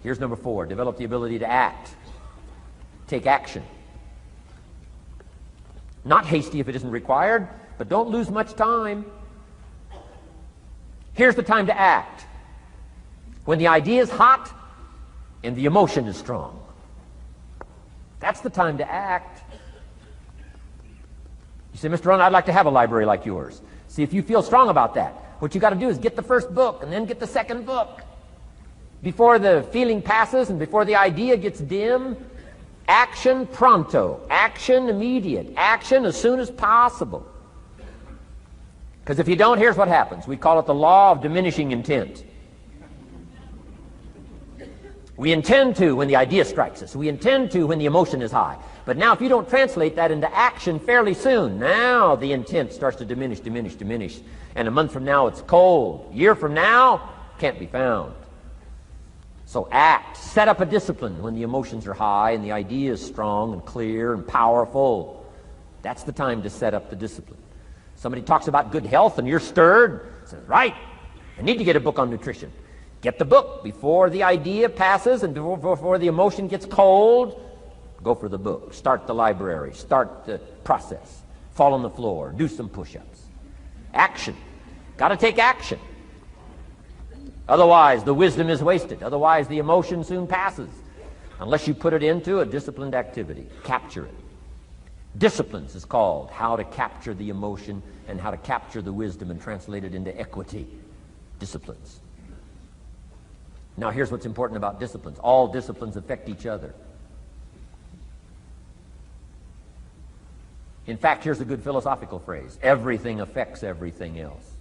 Here's number 4. Develop the ability to act. Take action. Not hasty if it isn't required, but don't lose much time. Here's the time to act. When the idea is hot and the emotion is strong. That's the time to act. You say, Mr. Rohn, I'd like to have a library like yours. See, if you feel strong about that, what you got to do is get the first book and then get the second book. Before the feeling passes and before the idea gets dim, action pronto, action immediate, action as soon as possible. Because if you don't, here's what happens. We call it the law of diminishing intent. We intend to when the idea strikes us. We intend to when the emotion is high. But now if you don't translate that into action fairly soon, now the intent starts to diminish. And a month from now it's cold. A year from now, can't be found. So act. Set up a discipline when the emotions are high and the idea is strong and clear and powerful. That's the time to set up the discipline. Somebody talks about good health and you're stirred. Says, right, I need to get a book on nutrition. Get the book before the idea passes and before the emotion gets cold. Go for the book. Start the library. Start the process. Fall on the floor. Do some push-ups. Action. Got to take action. Otherwise, the wisdom is wasted. Otherwise, the emotion soon passes. Unless you put it into a disciplined activity. Capture it. Disciplines is called how to capture the emotion and how to capture the wisdom and translate it into equity. Disciplines. Now, here's what's important about disciplines. All disciplines affect each other. In fact, here's a good philosophical phrase. Everything affects everything else.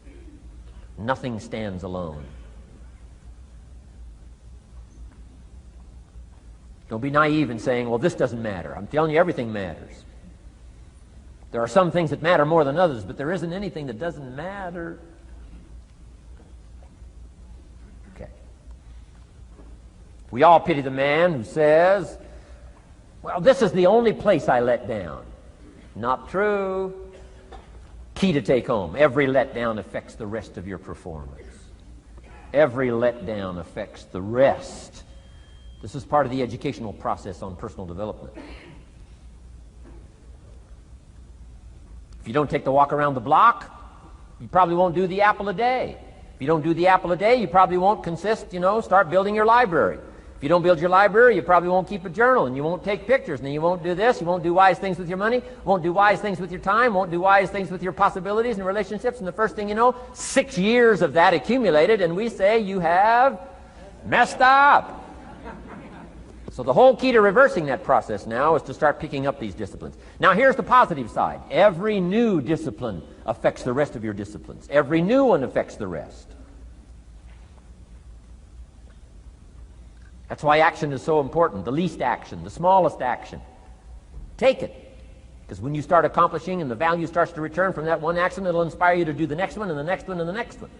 Nothing stands alone. Don't be naive in saying, well, this doesn't matter. I'm telling you, everything matters. There are some things that matter more than others, but there isn't anything that doesn't matter. Okay. We all pity the man who says, well, this is the only place I let down. Not true. Key to take home. Every letdown affects the rest of your performance. Every letdown affects the rest. This is part of the educational process on personal development. If you don't take the walk around the block, you probably won't do the apple a day. If you don't do the apple a day, you probably won't start building your library. If you don't build your library, you probably won't keep a journal, and you won't take pictures, and then you won't do this, you won't do wise things with your money, won't do wise things with your time, won't do wise things with your possibilities and relationships, and the first thing you know, 6 years of that accumulated, and we say you have messed up. So the whole key to reversing that process now is to start picking up these disciplines. Now here's the positive side. Every new discipline affects the rest of your disciplines. Every new one affects the rest. That's why action is so important. The least action, the smallest action. Take it. Because when you start accomplishing and the value starts to return from that one action, it'll inspire you to do the next one and the next one and the next one.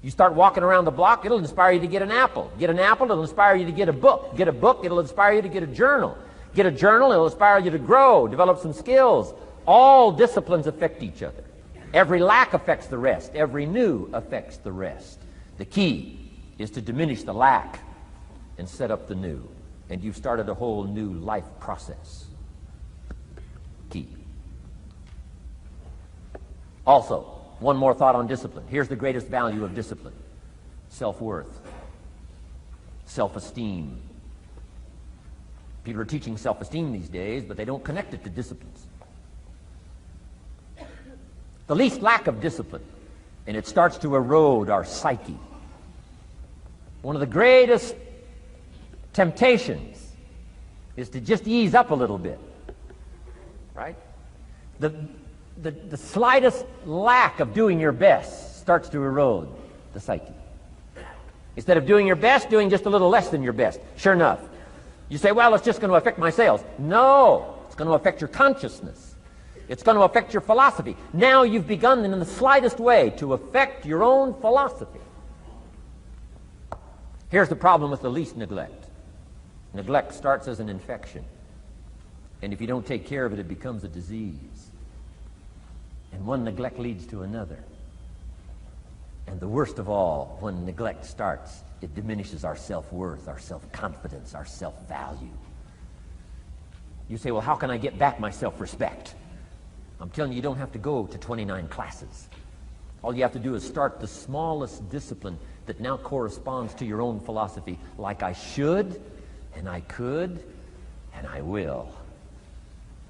You start walking around the block, it'll inspire you to get an apple. Get an apple, it'll inspire you to get a book. Get a book, it'll inspire you to get a journal. Get a journal, it'll inspire you to grow, develop some skills. All disciplines affect each other. Every lack affects the rest. Every new affects the rest. The key is to diminish the lack and set up the new. And you've started a whole new life process. Key. Also, one more thought on discipline. Here's the greatest value of discipline. Self-worth. Self-esteem. People are teaching self-esteem these days, but they don't connect it to disciplines. The least lack of discipline, and it starts to erode our psyche. One of the greatest temptations is to just ease up a little bit, right? The slightest lack of doing your best starts to erode the psyche. Instead of doing your best, doing just a little less than your best. Sure enough. You say, well, it's just going to affect my sales. No, it's going to affect your consciousness. It's going to affect your philosophy. Now you've begun in the slightest way to affect your own philosophy. Here's the problem with the least neglect. Neglect starts as an infection. And if you don't take care of it, it becomes a disease. And one neglect leads to another. And the worst of all, when neglect starts, it diminishes our self-worth, our self-confidence, our self-value. You say, well, how can I get back my self-respect? I'm telling you, you don't have to go to 29 classes. All you have to do is start the smallest discipline that now corresponds to your own philosophy, like I should, and I could, and I will.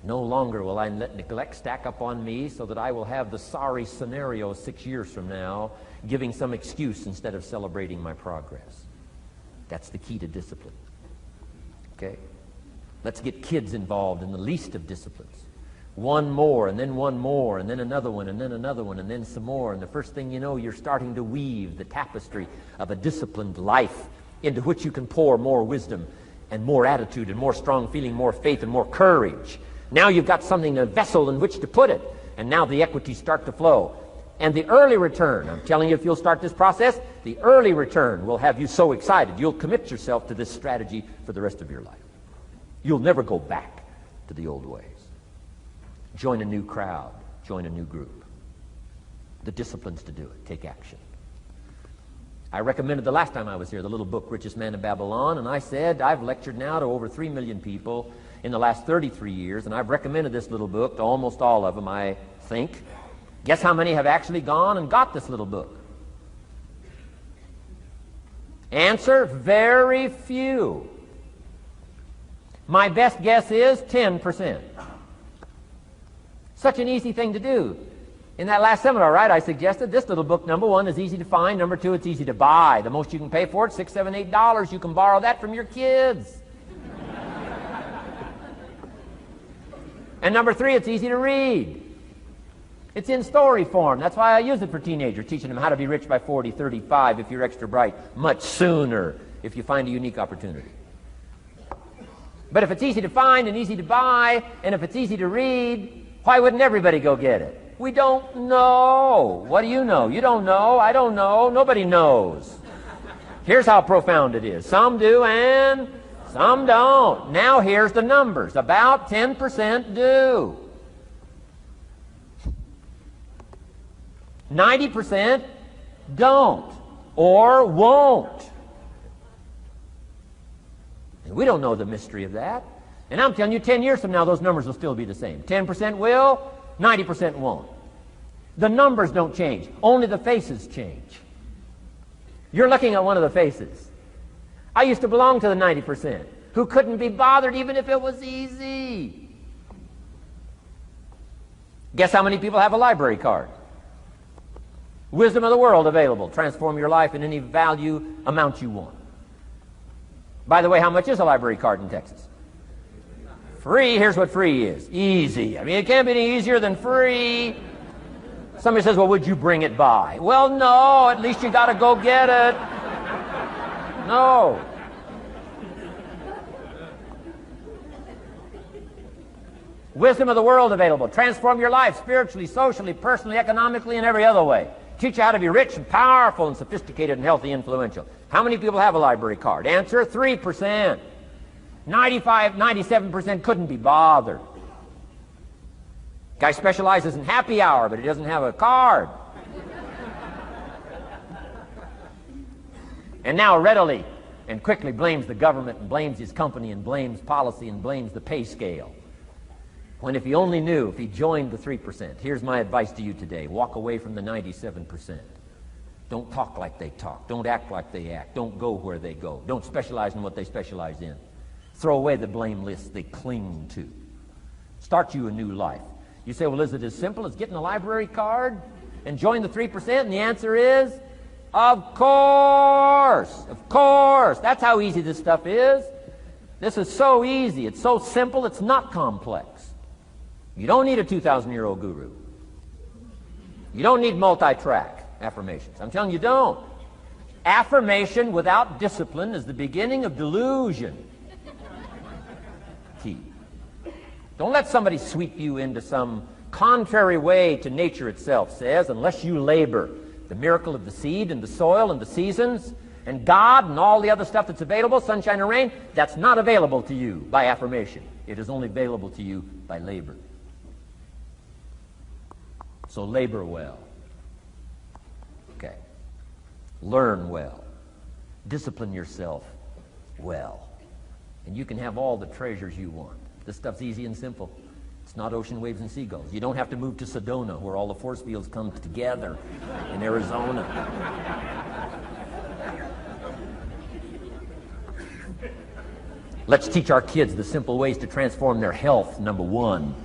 No longer will I let neglect stack up on me so that I will have the sorry scenario 6 years from now, giving some excuse instead of celebrating my progress. That's the key to discipline. Okay? Let's get kids involved in the least of disciplines. One more, and then one more, and then another one, and then another one, and then some more. And the first thing you know, you're starting to weave the tapestry of a disciplined life into which you can pour more wisdom and more attitude and more strong feeling, more faith and more courage. Now you've got something, a vessel in which to put it. And now the equities start to flow. And the early return, I'm telling you, if you'll start this process, the early return will have you so excited. You'll commit yourself to this strategy for the rest of your life. You'll never go back to the old ways. Join a new crowd. Join a new group. The disciplines to do it. Take action. I recommended the last time I was here the little book, Richest Man in Babylon, and I said I've lectured now to over 3 million people in the last 33 years, and I've recommended this little book to almost all of them, I think. Guess how many have actually gone and got this little book? Answer, very few. My best guess is 10%. Such an easy thing to do. In that last seminar, right, I suggested this little book, number one, is easy to find. Number two, it's easy to buy. The most you can pay for it, $6, $7, $8. You can borrow that from your kids. And number three, it's easy to read. It's in story form. That's why I use it for teenagers, teaching them how to be rich by 40, 35 if you're extra bright, much sooner if you find a unique opportunity. But if it's easy to find and easy to buy, and if it's easy to read, why wouldn't everybody go get it? We don't know. What do you know? You don't know. I don't know. Nobody knows. Here's how profound it is. Some do and some don't. Now here's the numbers. About 10% do. 90% don't or won't. And we don't know the mystery of that. And I'm telling you, 10 years from now, those numbers will still be the same. 10% will, 90% won't. The numbers don't change. Only the faces change. You're looking at one of the faces. I used to belong to the 90% who couldn't be bothered even if it was easy. Guess how many people have a library card? Wisdom of the world available. Transform your life in any value amount you want. By the way, how much is a library card in Texas? Free. Here's what free is. Easy. I mean, it can't be any easier than free. Somebody says, well, would you bring it by? Well, no. At least you got to go get it. No. Wisdom of the world available. Transform your life spiritually, socially, personally, economically, and every other way. Teach you how to be rich and powerful and sophisticated and healthy, influential. How many people have a library card? Answer, 3%. 95, 97% couldn't be bothered. Guy specializes in happy hour, but he doesn't have a card. And now readily and quickly blames the government and blames his company and blames policy and blames the pay scale. When if he only knew, if he joined the 3%, here's my advice to you today. Walk away from the 97%. Don't talk like they talk. Don't act like they act. Don't go where they go. Don't specialize in what they specialize in. Throw away the blame list they cling to. Start you a new life. You say, well, is it as simple as getting a library card and join the 3%? And the answer is, of course. Of course. That's how easy this stuff is. This is so easy. It's so simple. It's not complex. You don't need a 2,000-year-old guru. You don't need multi-track affirmations. I'm telling you, don't. Affirmation without discipline is the beginning of delusion. Key. Don't let somebody sweep you into some contrary way to nature itself says, unless you labor. The miracle of the seed and the soil and the seasons and God and all the other stuff that's available, sunshine and rain, that's not available to you by affirmation. It is only available to you by labor. So labor well. Okay. learn well, discipline yourself well, and you can have all the treasures you want. This stuff's easy and simple. It's not ocean waves and seagulls. You don't have to move to Sedona, where all the force fields come together in Arizona. Let's teach our kids the simple ways to transform their health, number 1.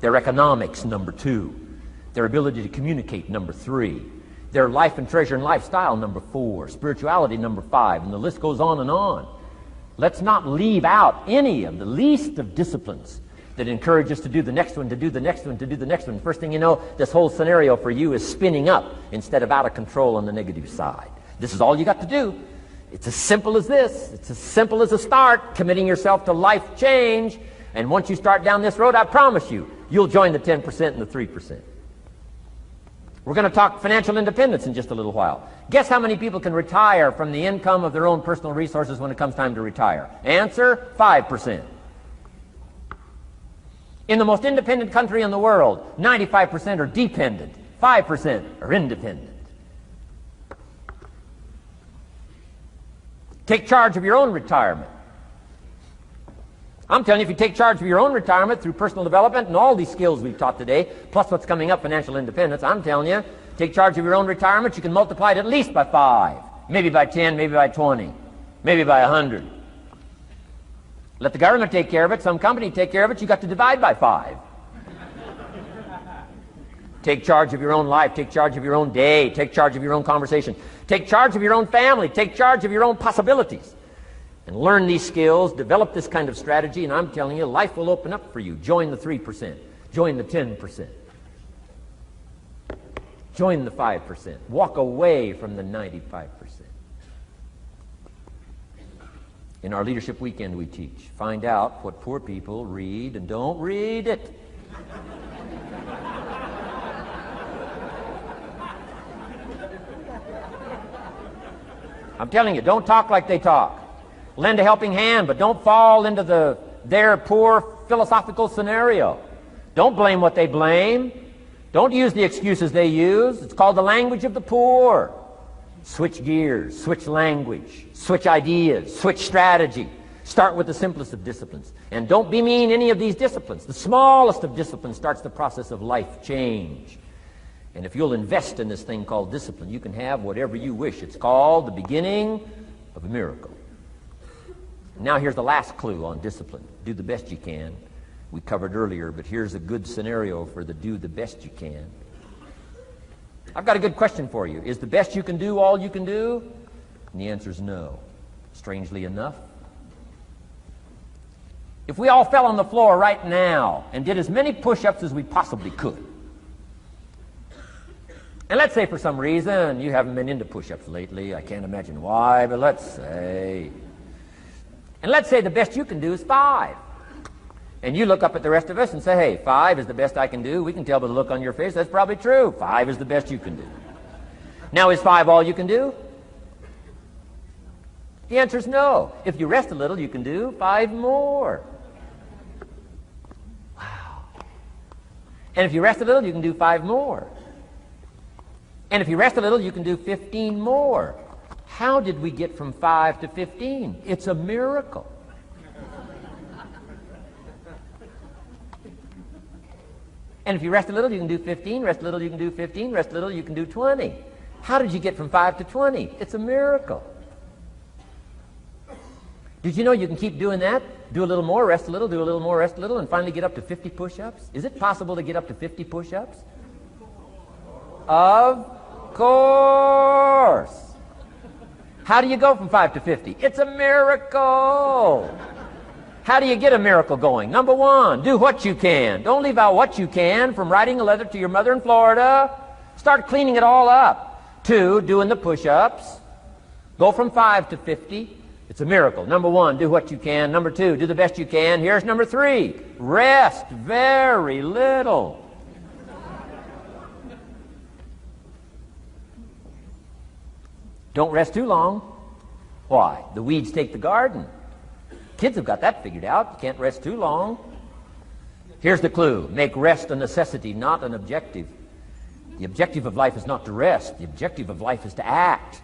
Their economics, number 2. Their ability to communicate, number 3. Their life and treasure and lifestyle, number 4. Spirituality, number 5. And the list goes on and on. Let's not leave out any of the least of disciplines that encourage us to do the next one, to do the next one, to do the next one. First thing you know, this whole scenario for you is spinning up instead of out of control on the negative side. This is all you got to do. It's as simple as this. It's as simple as a start, committing yourself to life change. And once you start down this road, I promise you, you'll join the 10% and the 3%. We're going to talk financial independence in just a little while. Guess how many people can retire from the income of their own personal resources when it comes time to retire? Answer, 5%. In the most independent country in the world, 95% are dependent, 5% are independent. Take charge of your own retirement. I'm telling you, if you take charge of your own retirement through personal development and all these skills we've taught today, plus what's coming up, financial independence, I'm telling you, take charge of your own retirement, you can multiply it at least by 5, maybe by 10, maybe by 20, maybe by 100. Let the government take care of it, some company take care of it, you got to divide by 5. Take charge of your own life, take charge of your own day, take charge of your own conversation, take charge of your own family, take charge of your own possibilities. And learn these skills, develop this kind of strategy, and I'm telling you, life will open up for you. Join the 3%. Join the 10%. Join the 5%. Walk away from the 95%. In our Leadership Weekend we teach, find out what poor people read and don't read it. I'm telling you, don't talk like they talk. Lend a helping hand, but don't fall into their poor philosophical scenario. Don't blame what they blame. Don't use the excuses they use. It's called the language of the poor. Switch gears, switch language, switch ideas, switch strategy. Start with the simplest of disciplines. And don't bemean any of these disciplines. The smallest of disciplines starts the process of life change. And if you'll invest in this thing called discipline, you can have whatever you wish. It's called the beginning of a miracle. Now here's the last clue on discipline. Do the best you can. We covered earlier, but here's a good scenario for the do the best you can. I've got a good question for you. Is the best you can do all you can do? And the answer is no. Strangely enough. If we all fell on the floor right now and did as many push-ups as we possibly could, and let's say for some reason you haven't been into push-ups lately, I can't imagine why, but let's say the best you can do is 5. And you look up at the rest of us and say, hey, 5 is the best I can do. We can tell by the look on your face that's probably true. 5 is the best you can do. Now, is 5 all you can do? The answer is no. If you rest a little, you can do 5 more. Wow. And if you rest a little, you can do 5 more. And if you rest a little, you can do 15 more. How did we get from 5 to 15? It's a miracle. And if you rest a little, you can do 15. Rest a little, you can do 15. Rest a little, you can do 20. How did you get from 5 to 20? It's a miracle. Did you know you can keep doing that? Do a little more, rest a little, do a little more, rest a little, and finally get up to 50 push-ups? Is it possible to get up to 50 push-ups? Of course. How do you go from 5 to 50? It's a miracle. How do you get a miracle going? Number 1, do what you can. Don't leave out what you can, from writing a letter to your mother in Florida. Start cleaning it all up. 2, doing the push-ups. Go from 5 to 50. It's a miracle. Number 1, do what you can. Number 2, do the best you can. Here's number 3, rest very little. Don't rest too long. Why? The weeds take the garden. Kids have got that figured out. You can't rest too long. Here's the clue. Make rest a necessity, not an objective. The objective of life is not to rest. The objective of life is to act.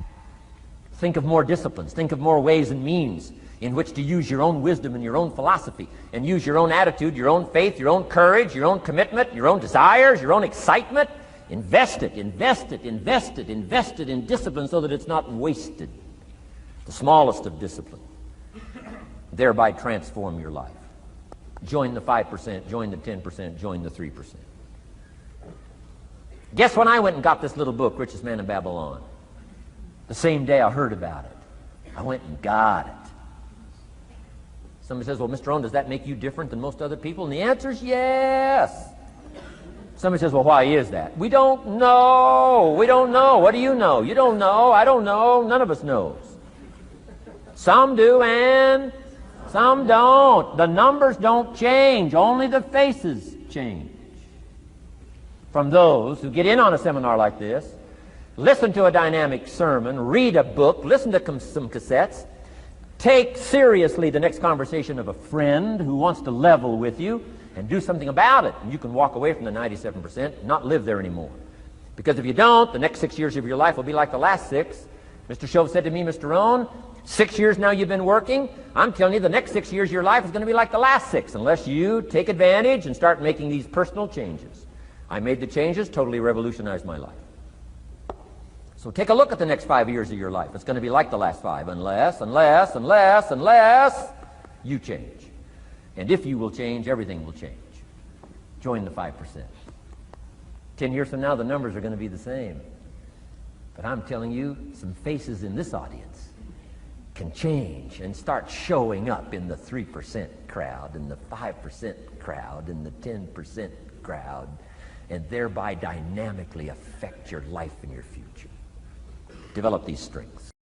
Think of more disciplines. Think of more ways and means in which to use your own wisdom and your own philosophy, and use your own attitude, your own faith, your own courage, your own commitment, your own desires, your own excitement. Invest it, invest it, invest it, invest it in discipline so that it's not wasted. The smallest of discipline. Thereby transform your life. Join the 5%, join the 10%, join the 3%. Guess when I went and got this little book, Richest Man in Babylon? The same day I heard about it. I went and got it. Somebody says, well, Mr. Rohn, does that make you different than most other people? And the answer is yes. Somebody says, well, why is that? We don't know. We don't know. What do you know? You don't know. I don't know. None of us knows. Some do and some don't. The numbers don't change. Only the faces change. From those who get in on a seminar like this, listen to a dynamic sermon, read a book, listen to some cassettes, take seriously the next conversation of a friend who wants to level with you, and do something about it. And you can walk away from the 97% and not live there anymore. Because if you don't, the next 6 years of your life will be like the last 6. Mr. Shove said to me, Mr. Rohn, 6 years now you've been working. I'm telling you, the next 6 years of your life is going to be like the last 6 unless you take advantage and start making these personal changes. I made the changes, totally revolutionized my life. So take a look at the next 5 years of your life. It's going to be like the last 5 unless you change. And if you will change, everything will change. Join the 5%. 10 years from now, the numbers are going to be the same. But I'm telling you, some faces in this audience can change and start showing up in the 3% crowd, in the 5% crowd, in the 10% crowd, and thereby dynamically affect your life and your future. Develop these strengths.